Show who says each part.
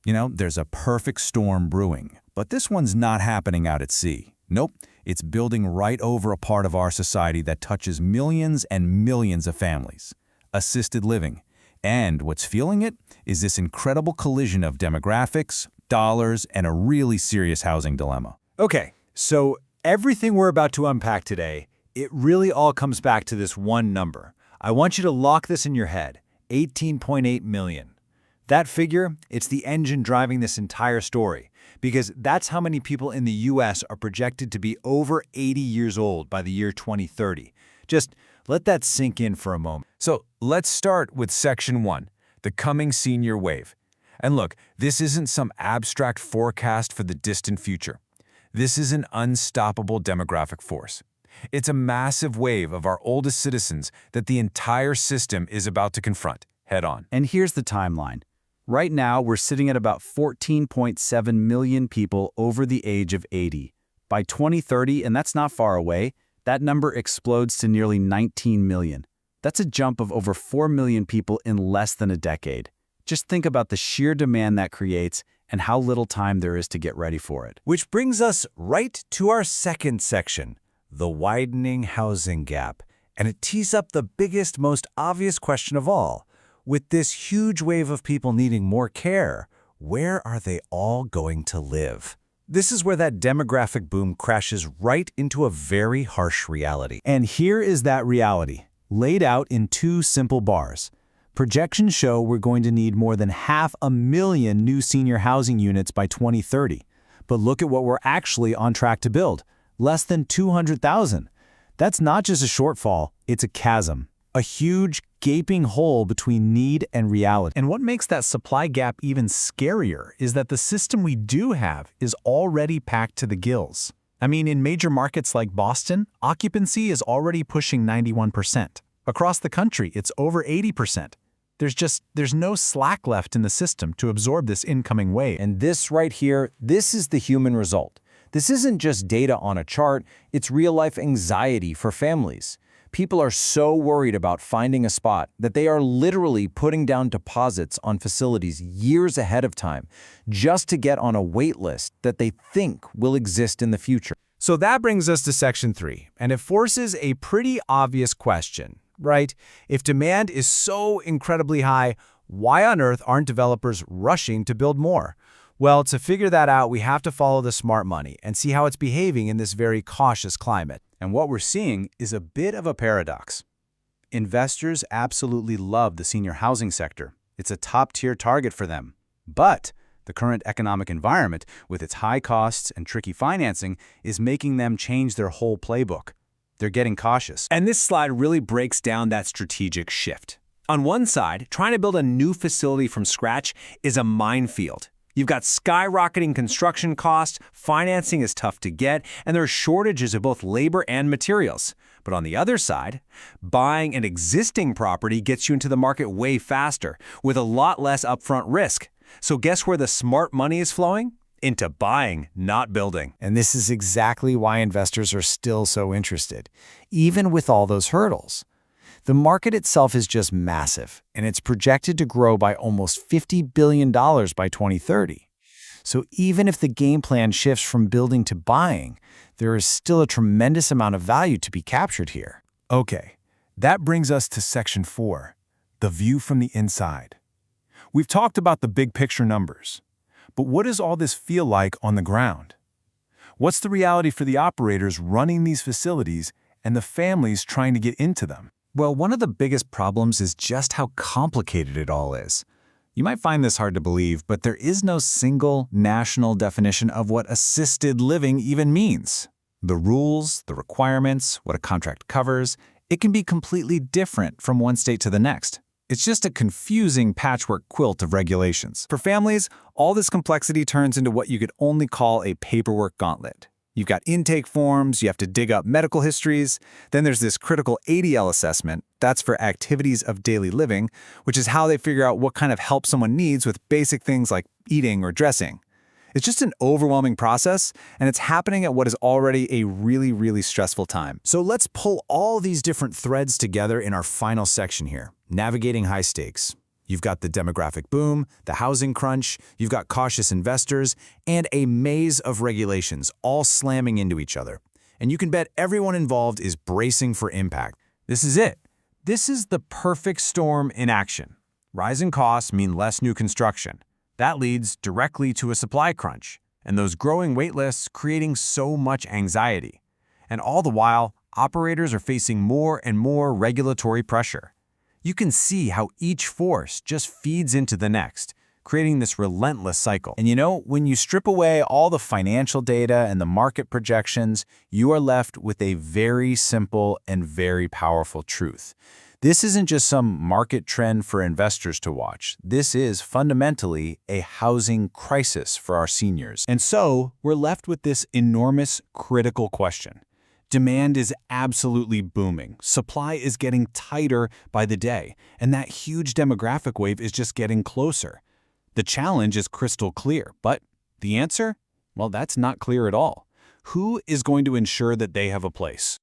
Speaker 1: There's a perfect storm brewing. But this one's not happening out at sea. Nope, it's building right over a part of our society that touches millions and millions of families. Assisted living. And what's fueling it is this incredible collision of demographics, dollars, and a really serious housing dilemma.
Speaker 2: Okay, so everything we're about to unpack today, it really all comes back to this one number. I want you to lock this in your head, 18.8 million. That figure, it's the engine driving this entire story, because that's how many people in the U.S. are projected to be over 80 years old by the year 2030. Just let that sink in for a moment.
Speaker 3: So let's start with Section 1, the coming senior wave. And look, this isn't some abstract forecast for the distant future. This is an unstoppable demographic force. It's a massive wave of our oldest citizens that the entire system is about to confront head-on.
Speaker 1: And here's the timeline. Right now, we're sitting at about 14.7 million people over the age of 80. By 2030, and that's not far away, that number explodes to nearly 19 million. That's a jump of over 4 million people in less than a decade. Just think about the sheer demand that creates and how little time there is to get ready for it.
Speaker 2: Which brings us right to our second section, the widening housing gap. And it tees up the biggest, most obvious question of all. With this huge wave of people needing more care, where are they all going to live? This is where that demographic boom crashes right into a very harsh reality.
Speaker 1: And here is that reality, laid out in 2 simple bars. Projections show we're going to need more than 500,000 new senior housing units by 2030. But look at what we're actually on track to build, less than 200,000. That's not just a shortfall, it's a chasm. A huge, gaping hole between need and reality.
Speaker 4: And what makes that supply gap even scarier is that the system we do have is already packed to the gills. I mean, in major markets like Boston, occupancy is already pushing 91%. Across the country, it's over 80%. There's no slack left in the system to absorb this incoming wave.
Speaker 2: And this right here, this is the human result. This isn't just data on a chart, it's real-life anxiety for families. People are so worried about finding a spot that they are literally putting down deposits on facilities years ahead of time just to get on a wait list that they think will exist in the future.
Speaker 4: So that brings us to Section 3, and it forces a pretty obvious question, right? If demand is so incredibly high, why on earth aren't developers rushing to build more? Well, to figure that out, we have to follow the smart money and see how it's behaving in this very cautious climate.
Speaker 1: And what we're seeing is a bit of a paradox. Investors absolutely love the senior housing sector. It's a top-tier target for them. But the current economic environment, with its high costs and tricky financing, is making them change their whole playbook. They're getting cautious.
Speaker 4: And this slide really breaks down that strategic shift. On one side, trying to build a new facility from scratch is a minefield. You've got skyrocketing construction costs, financing is tough to get, and there are shortages of both labor and materials. But on the other side, buying an existing property gets you into the market way faster, with a lot less upfront risk. So guess where the smart money is flowing? Into buying, not building.
Speaker 1: And this is exactly why investors are still so interested, even with all those hurdles. The market itself is just massive, and it's projected to grow by almost $50 billion by 2030. So even if the game plan shifts from building to buying, there is still a tremendous amount of value to be captured here.
Speaker 3: Okay, that brings us to Section 4, the view from the inside. We've talked about the big picture numbers, but what does all this feel like on the ground? What's the reality for the operators running these facilities and the families trying to get into them?
Speaker 4: Well, one of the biggest problems is just how complicated it all is. You might find this hard to believe, but there is no single national definition of what assisted living even means. The rules, the requirements, what a contract covers, it can be completely different from one state to the next. It's just a confusing patchwork quilt of regulations. For families, all this complexity turns into what you could only call a paperwork gauntlet. You've got intake forms, you have to dig up medical histories, then there's this critical ADL assessment, that's for activities of daily living, which is how they figure out what kind of help someone needs with basic things like eating or dressing. It's just an overwhelming process, and it's happening at what is already a really, really stressful time.
Speaker 1: So let's pull all these different threads together in our final section here, navigating high stakes. You've got the demographic boom, the housing crunch, you've got cautious investors, and a maze of regulations all slamming into each other. And you can bet everyone involved is bracing for impact.
Speaker 3: This is it. This is the perfect storm in action. Rising costs mean less new construction. That leads directly to a supply crunch, and those growing waitlists creating so much anxiety. And all the while, operators are facing more and more regulatory pressure. You can see how each force just feeds into the next, creating this relentless cycle.
Speaker 1: And you know, when you strip away all the financial data and the market projections, you are left with a very simple and very powerful truth. This isn't just some market trend for investors to watch. This is fundamentally a housing crisis for our seniors. And so, we're left with this enormous, critical question. Demand is absolutely booming. Supply is getting tighter by the day, and that huge demographic wave is just getting closer. The challenge is crystal clear, but the answer? Well, that's not clear at all. Who is going to ensure that they have a place?